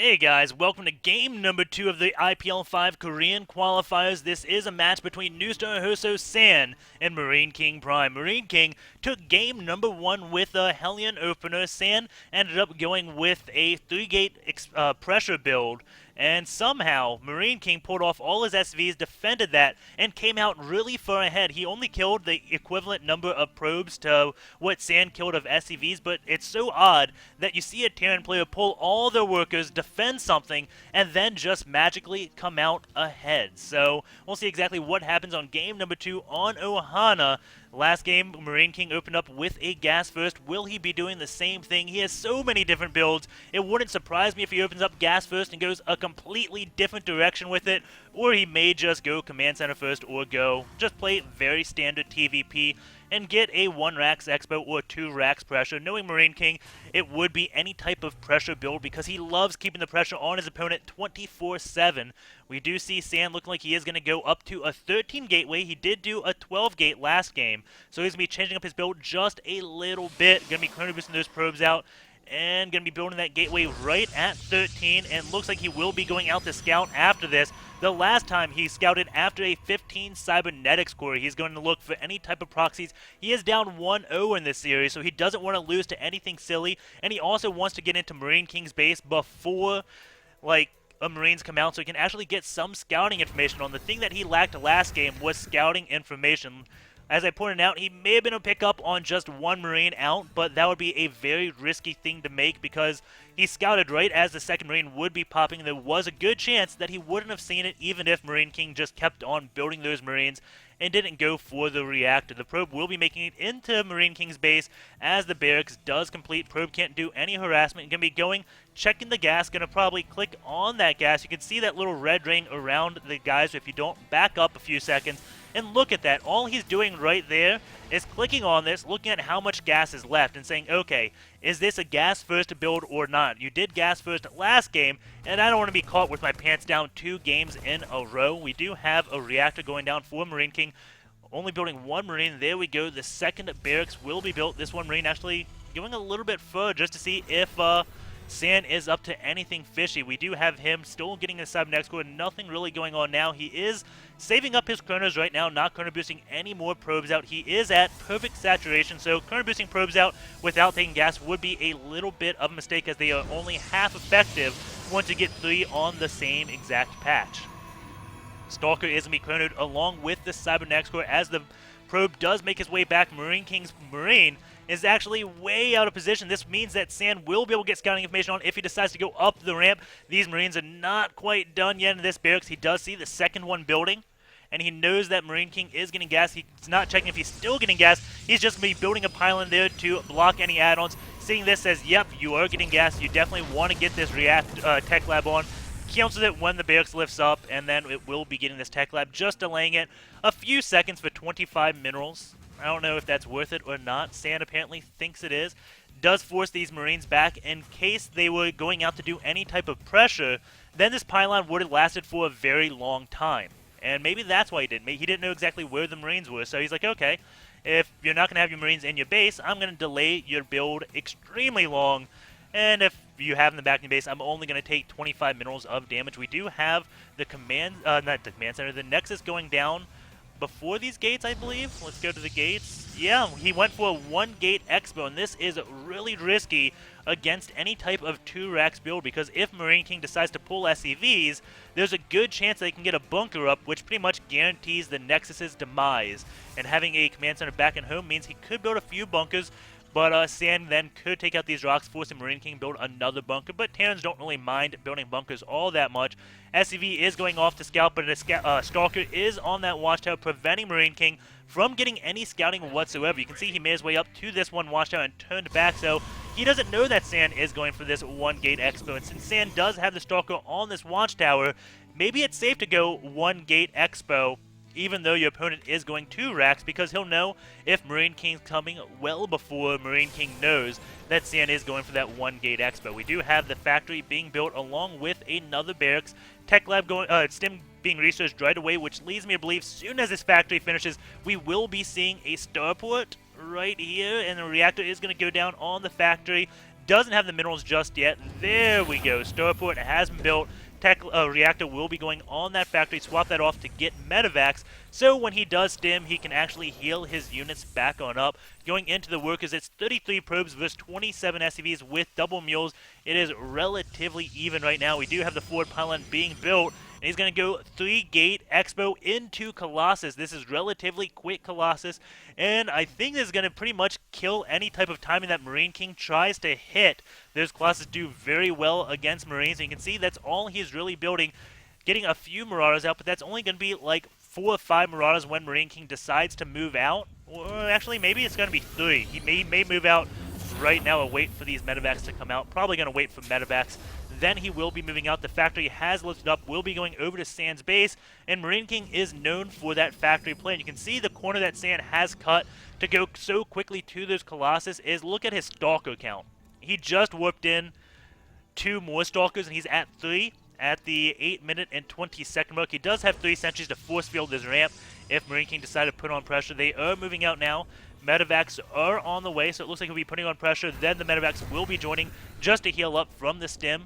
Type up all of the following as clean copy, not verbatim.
Hey guys, welcome to game number 2 of the IPL 5 Korean qualifiers. This is a match between NSH.San and MarineKingPime. Marine King took game number 1 with a Hellion opener. San ended up going with a 3-gate pressure build. And somehow, Marine King pulled off all his SVs, defended that, and came out really far ahead. He only killed the equivalent number of probes to what San killed of SCVs, but it's so odd that you see a Terran player pull all their workers, defend something, and then just magically come out ahead. So, we'll see exactly what happens on game number 2 on Ohana. Last game, Marine King opened up with a gas first. Will he be doing the same thing? He has so many different builds. It wouldn't surprise me if he opens up gas first and goes a completely different direction with it, or he may just go command center first or go just play very standard TVP and get a 1 Rax Expo or 2 Rax pressure. Knowing Marine King, it would be any type of pressure build because he loves keeping the pressure on his opponent 24/7. We do see San looking like he is going to go up to a 13 gateway. He did do a 12 gate last game, so he's going to be changing up his build just a little bit. Going to be chrono boosting those probes out and going to be building that gateway right at 13, and looks like he will be going out to scout after this. The last time he scouted after a 15 cybernetics core, he's going to look for any type of proxies. He is down 1-0 in this series, so he doesn't want to lose to anything silly, and he also wants to get into Marine King's base before, Marines come out so he can actually get some scouting information on. The thing that he lacked last game was scouting information. As I pointed out, he may have been able to pick up on just one Marine out, but that would be a very risky thing to make because he scouted right as the second Marine would be popping. There was a good chance that he wouldn't have seen it even if Marine King just kept on building those Marines and didn't go for the reactor. The probe will be making it into Marine King's base as the barracks does complete. Probe can't do any harassment. Going to be going, checking the gas. Going to probably click on that gas. You can see that little red ring around the guys if you don't back up a few seconds. And look at that. All he's doing right there is clicking on this, looking at how much gas is left and saying, okay, is this a gas first build or not? You did gas first last game, and I don't want to be caught with my pants down 2 games in a row. We do have a reactor going down for Marine King, only building 1 Marine. There we go. The second barracks will be built. This one Marine actually going a little bit further just to see if San is up to anything fishy. We do have him still getting his sub next core. Nothing really going on now. He is saving up his chronos right now, not chrono boosting any more probes out. He is at perfect saturation, so chrono boosting probes out without taking gas would be a little bit of a mistake as they are only half effective once you get 3 on the same exact patch. Stalker is going to be chronoed along with the Cybernetics core as the probe does make his way back. Marine King's Marine is actually way out of position. This means that San will be able to get scouting information on if he decides to go up the ramp. These Marines are not quite done yet in this barracks. He does see the second one building, and he knows that Marine King is getting gas. He's not checking if he's still getting gas. He's just going to be building a pylon there to block any add-ons. Seeing this says, yep, you are getting gas. You definitely want to get this tech lab on. Cancels it when the barracks lifts up, and then it will be getting this tech lab, just delaying it a few seconds for 25 minerals. I don't know if that's worth it or not. San apparently thinks it is. Does force these Marines back in case they were going out to do any type of pressure. Then this pylon would have lasted for a very long time. And maybe that's why he didn't. He didn't know exactly where the Marines were. So he's like, okay, if you're not going to have your Marines in your base, I'm going to delay your build extremely long. And if you have them back in your base, I'm only going to take 25 minerals of damage. We do have the not the command center, the Nexus going down before these gates, I believe. Let's go to the gates. Yeah, he went for a 1-gate expo, and this is really risky against any type of 2 Rax build, because if Marine King decides to pull SCVs, there's a good chance they can get a bunker up, which pretty much guarantees the Nexus's demise. And having a command center back and home means he could build a few bunkers, but San then could take out these rocks, forcing Marine King build another bunker. But Terrans don't really mind building bunkers all that much. SCV is going off to scout, but a Stalker is on that watchtower, preventing Marine King from getting any scouting whatsoever. You can see he made his way up to this one watchtower and turned back, so he doesn't know that San is going for this 1-gate expo. And since San does have the Stalker on this watchtower, maybe it's safe to go 1-gate expo, even though your opponent is going 2 racks, because he'll know if Marine King's coming well before Marine King knows that San is going for that 1-gate expo. We do have the factory being built along with another barracks. Tech lab going, stim being researched right away, which leads me to believe soon as this factory finishes, we will be seeing a starport right here, and the reactor is going to go down on the factory. doesn't have the minerals just yet. There we go. Starport has been built. Tech reactor will be going on that factory. Swap that off to get medevacs. So when he does stim, he can actually heal his units back on up. Going into the workers, it's 33 probes versus 27 SCVs with double mules. It is relatively even right now. We do have the forward pylon being built. And he's going to go 3-gate Expo into Colossus. This is relatively quick Colossus. And I think this is going to pretty much kill any type of timing that Marine King tries to hit. Those Colossus do very well against Marines. And you can see that's all he's really building. Getting a few Marauders out, but that's only going to be like 4 or 5 Marauders when Marine King decides to move out. Or actually, maybe it's going to be 3. He may move out right now and wait for these medevacs to come out. Probably going to wait for medevacs. Then he will be moving out. The factory has lifted up, will be going over to San's base, and Marine King is known for that factory plan. You can see the corner that San has cut to go so quickly to those Colossus is look at his Stalker count. He just warped in 2 more Stalkers, and he's at 3 at the 8-minute and 20-second mark. He does have 3 sentries to force field his ramp if Marine King decided to put on pressure. They are moving out now. Medevacs are on the way, so it looks like he'll be putting on pressure. Then the medevacs will be joining just to heal up from the stim.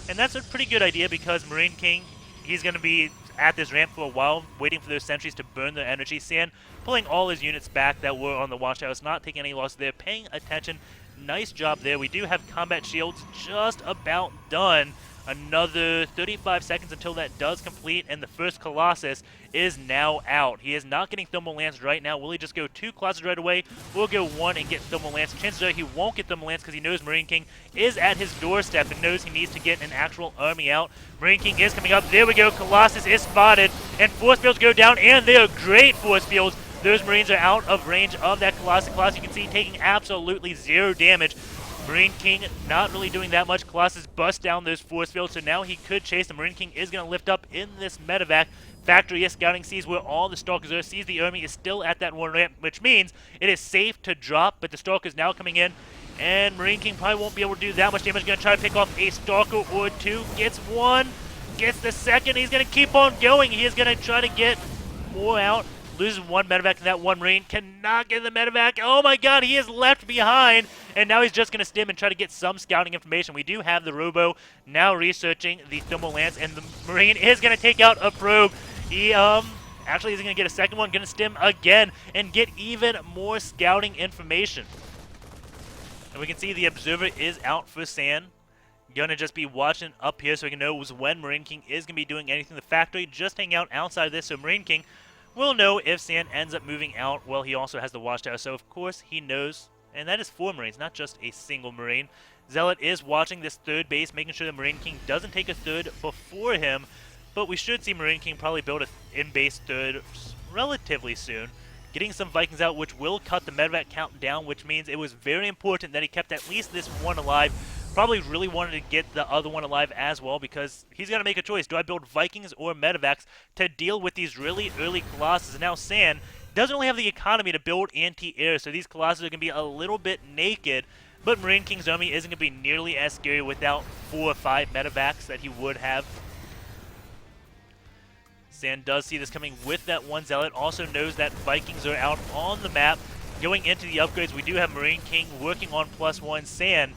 And that's a pretty good idea because Marine King, he's going to be at this ramp for a while, waiting for those sentries to burn their energy. San pulling all his units back that were on the watchtowers, not taking any loss there, paying attention. Nice job there. We do have combat shields just about done. Another 35 seconds until that does complete, and the first Colossus is now out. He is not getting Thermal Lance right now. Will he just go 2 Colossus right away? We'll go 1 and get Thermal Lance. Chances are he won't get Thermal Lance because he knows Marine King is at his doorstep and knows he needs to get an actual army out. Marine King is coming up. There we go. Colossus is spotted, and force fields go down, and they are great force fields. Those Marines are out of range of that Colossus. Colossus, you can see, taking absolutely 0 damage. Marine King not really doing that much. Colossus bust down those force fields, so now he could chase. The Marine King is going to lift up in this medevac. Factory is scouting, sees where all the Stalkers are, sees the army is still at that one ramp, which means it is safe to drop, but the Stalkers now coming in, and Marine King probably won't be able to do that much damage. Going to try to pick off a Stalker or 2. Gets 1, gets the second. He's going to keep on going. He is going to try to get more out. Loses 1 medevac to that 1 Marine. Cannot get the medevac. Oh my god, he is left behind. And now he's just going to stim and try to get some scouting information. We do have the Robo now researching the Thermal Lance, and the Marine is going to take out a probe. He, actually he's going to get a second one. Going to stim again and get even more scouting information. And we can see the Observer is out for San. Going to just be watching up here so he can know when Marine King is going to be doing anything. The factory just hanging out outside of this, so Marine King we'll know if San ends up moving out. Well, he also has the watchtower, so of course he knows. And that is 4 Marines, not just a single Marine. Zealot is watching this 3rd base, making sure the Marine King doesn't take a 3rd before him. But we should see Marine King probably build an in-base 3rd relatively soon. Getting some Vikings out, which will cut the medevac count down, which means it was very important that he kept at least this one alive. Probably really wanted to get the other one alive as well because he's got to make a choice. Do I build Vikings or medevacs to deal with these really early Colossus? And now San doesn't really have the economy to build anti-air, so these Colossus are going to be a little bit naked. But Marine King's army isn't going to be nearly as scary without 4 or 5 medevacs that he would have. San does see this coming with that 1 Zealot. Also knows that Vikings are out on the map. Going into the upgrades, we do have Marine King working on +1. San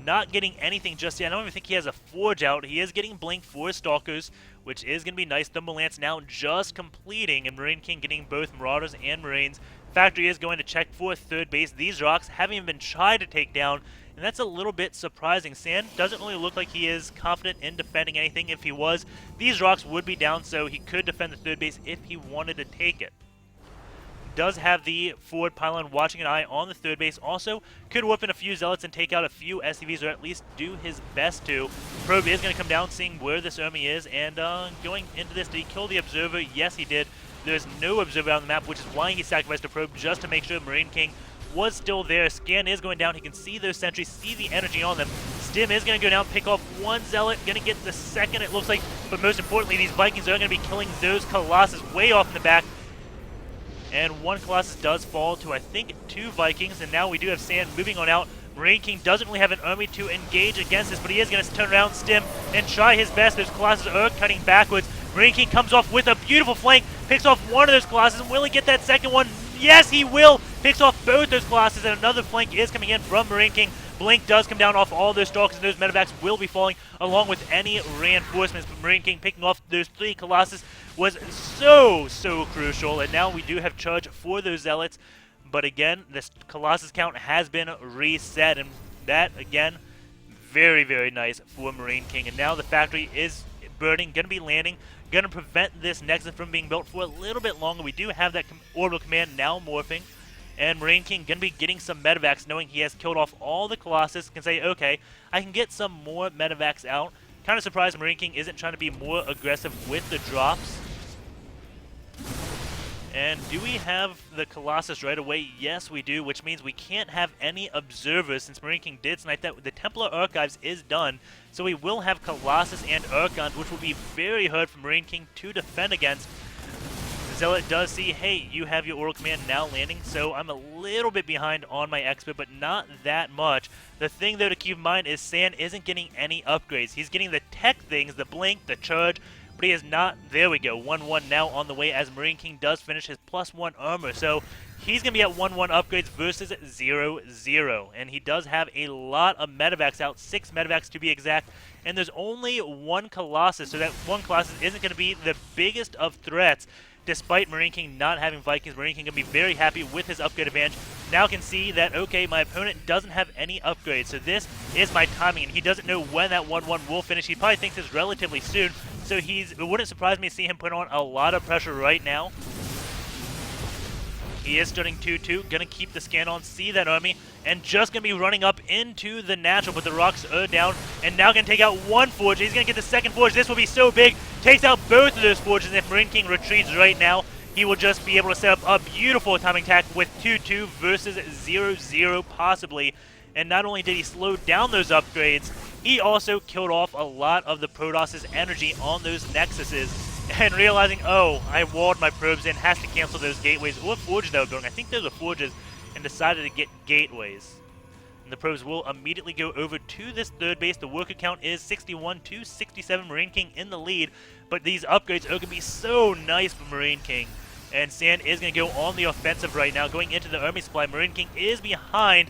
not getting anything just yet. I don't even think he has a Forge out. He is getting Blink for Stalkers, which is going to be nice. Thermal Lance now just completing, and Marine King getting both Marauders and Marines. Factory is going to check for 3rd base. These rocks haven't even been tried to take down, and that's a little bit surprising. San doesn't really look like he is confident in defending anything. If he was, these rocks would be down, so he could defend the 3rd base if he wanted to take it. Does have the forward pylon watching an eye on the 3rd base. Also, could whip in a few Zealots and take out a few SCVs, or at least do his best to. Probe is going to come down, seeing where this army is, and going into this, did he kill the Observer? Yes, he did. There's no Observer on the map, which is why he sacrificed a probe, just to make sure Marine King was still there. Scan is going down. He can see those sentries, see the energy on them. Stim is going to go down, pick off 1 Zealot, going to get the second, it looks like. But most importantly, these Vikings are going to be killing those Colossus way off in the back. And 1 Colossus does fall to, I think, 2 Vikings. And now we do have San moving on out. Marine King doesn't really have an army to engage against this, but he is going to turn around, stim, and try his best. Those Colossus are cutting backwards. Marine King comes off with a beautiful flank, picks off 1 of those Colossus. Will he get that second one? Yes, he will. Picks off both those Colossus, and another flank is coming in from Marine King. Blink does come down off all those Stalkers, and those medevacs will be falling along with any reinforcements. But Marine King picking off those 3 Colossus was so crucial, and now we do have charge for those Zealots. But again, this Colossus count has been reset, and that, again, very nice for Marine King. And now the factory is burning, going to be landing, going to prevent this Nexus from being built for a little bit longer. We do have that orbital command now morphing, and Marine King going to be getting some medevacs, knowing he has killed off all the Colossus, can say, okay, I can get some more medevacs out. Kind of surprised Marine King isn't trying to be more aggressive with the drops. And do we have the Colossus right away? Yes, we do, which means we can't have any observers since Marine King did snipe that. The Templar Archives is done, so we will have Colossus and Archons, which will be very hard for Marine King to defend against. Zealot does see, hey, you have your Oral Command now landing, so I'm a little bit behind on my Expert, but not that much. The thing, though, to keep in mind is San isn't getting any upgrades. He's getting the tech things, the Blink, the Charge, but he is not. There we go, 1-1 now on the way as Marine King does finish his +1 armor. So he's going to be at 1-1 upgrades versus 0-0. And he does have a lot of medevacs out, 6 medevacs to be exact. And there's only 1 Colossus, so that 1 Colossus isn't going to be the biggest of threats. Despite Marine King not having Vikings, Marine King going to be very happy with his upgrade advantage. Now can see that, okay, my opponent doesn't have any upgrades, so this is my timing, and he doesn't know when that 1-1 will finish. He probably thinks it's relatively soon, so it wouldn't surprise me to see him put on a lot of pressure right now. He is starting 2-2, going to keep the scan on, see that army, and just going to be running up into the natural, but the rocks are down, and now going to take out 1 forge. He's going to get the 2nd forge. This will be so big. Takes out both of those forges, and if Marine King retreats right now, he will just be able to set up a beautiful timing attack with 2-2 versus 0-0 possibly. And not only did he slow down those upgrades, he also killed off a lot of the Protoss' energy on those Nexuses. And realizing, oh, I walled my probes in, has to cancel those gateways or forges that were going. I think those are forges, and decided to get gateways. And the probes will immediately go over to this 3rd base. The worker count is 61 to 67. Marine King in the lead, but these upgrades are going to be so nice for Marine King. And San is going to go on the offensive right now, going into the army supply. Marine King is behind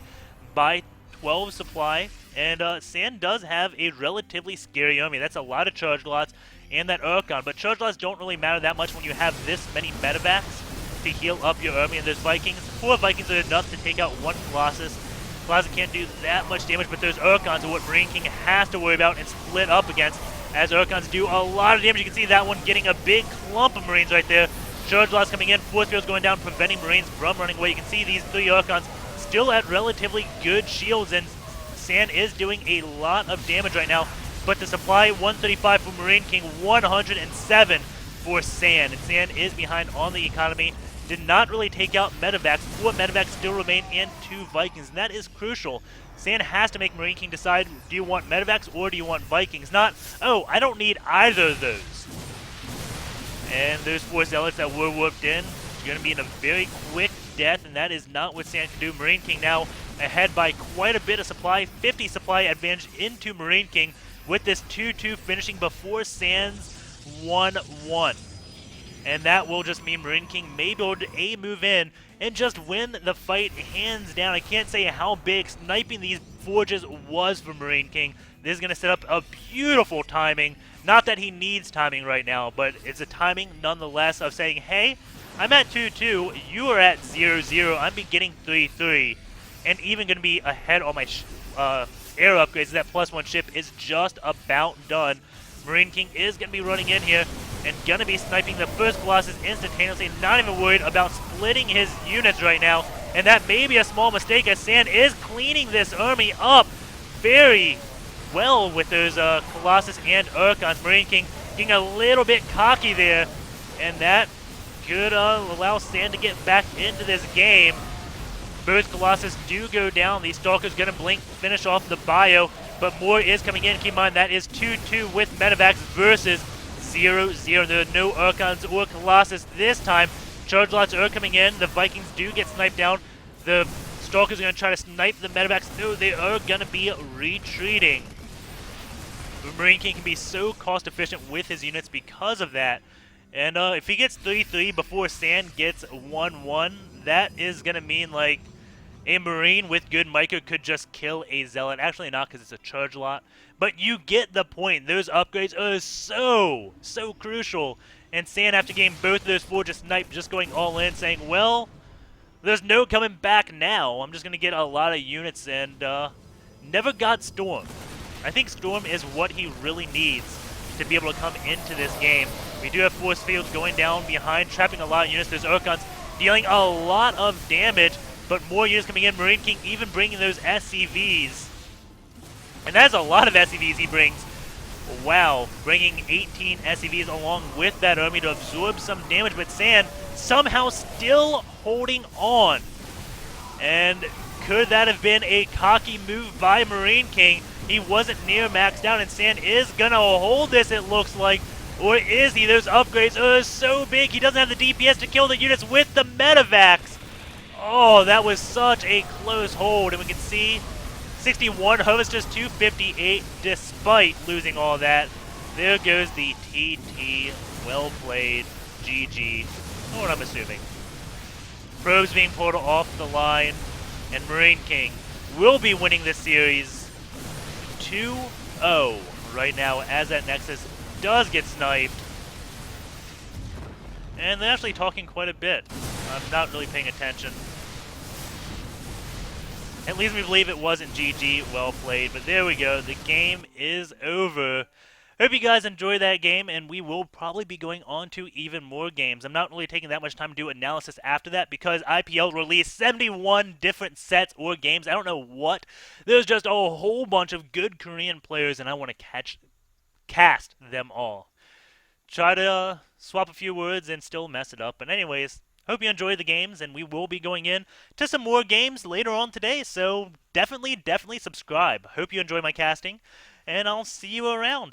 by 12 supply, and San does have a relatively scary army. That's a lot of charge lots and that Archon, but charge lots don't really matter that much when you have this many medevacs to heal up your army. And there's Vikings. 4 Vikings are enough to take out 1 Colossus. Colossus can't do that much damage, but those Archons are what Marine King has to worry about and split up against, as Archons do a lot of damage. You can see that one getting a big clump of Marines right there. Charge lots coming in, force fields going down, preventing Marines from running away. You can see these 3 Archons still at relatively good shields, and San is doing a lot of damage right now. But the supply, 135 for Marine King, 107 for San. And San is behind on the economy. Did not really take out medevacs. 4 medevacs still remain, and 2 Vikings. And that is crucial. San has to make Marine King decide, do you want medevacs or do you want Vikings? Not, oh, I don't need either of those. And those 4 Zealots that were warped in are going to be in a very quick death, and that is not what San can do. Marine King now ahead by quite a bit of supply. 50 supply advantage into Marine King, with this 2-2 finishing before San's 1-1. And that will just mean Marine King may be able to move in and just win the fight hands down. I can't say how big sniping these forges was for Marine King. This is going to set up a beautiful timing. Not that he needs timing right now, but it's a timing nonetheless of saying, hey, I'm at 2-2, you are at 0-0, I'm beginning 3-3, and even going to be ahead on my air upgrades. That +1 ship is just about done. Marine King is going to be running in here and going to be sniping the first Colossus instantaneously, not even worried about splitting his units right now. And that may be a small mistake, as San is cleaning this army up very well with those Colossus and Archons. Marine King getting a little bit cocky there, and that could allow San to get back into this game. Both Colossus do go down. These Stalkers going to blink, finish off the bio, but more is coming in. Keep in mind that is 2-2 with medevacs versus 0-0. There are no Archons or Colossus this time. Charge lots are coming in. The Vikings do get sniped down. The Stalkers are going to try to snipe the medevacs. No, they are going to be retreating. The Marine King can be so cost efficient with his units because of that. And if he gets 3-3 before San gets 1-1, that is going to mean, like, A Marine with good micro could just kill a Zealot. Actually not, because it's a charge lot. But you get the point. Those upgrades are so crucial. And San, after getting both of those 4 just snipe, just going all in, saying, well, there's no coming back now. I'm just going to get a lot of units and never got Storm. I think Storm is what he really needs to be able to come into this game. We do have force fields going down behind, trapping a lot of units. There's Urkons dealing a lot of damage, but more units coming in. Marine King even bringing those SCVs. And that's a lot of SCVs he brings. Wow, bringing 18 SCVs along with that army to absorb some damage, but San somehow still holding on. And could that have been a cocky move by Marine King? He wasn't near maxed out, and San is gonna hold this, it looks like. Or is he? Those upgrades are so big, he doesn't have the DPS to kill the units with the Medivacs. Oh, that was such a close hold, and we can see 61, Harvesters 258, despite losing all that. There goes the TT. Well played. GG. Or I'm assuming. Probes being pulled off the line, and Marine King will be winning this series 2-0 right now as that Nexus does get sniped. And they're actually talking quite a bit. I'm not really paying attention. At least we believe it wasn't GG. Well played. But there we go. The game is over. Hope you guys enjoy that game, and we will probably be going on to even more games. I'm not really taking that much time to do analysis after that because IPL released 71 different sets or games. I don't know what. There's just a whole bunch of good Korean players, and I want to cast them all. Try to swap a few words and still mess it up. But anyways, hope you enjoy the games, and we will be going in to some more games later on today, so definitely subscribe. Hope you enjoy my casting, and I'll see you around.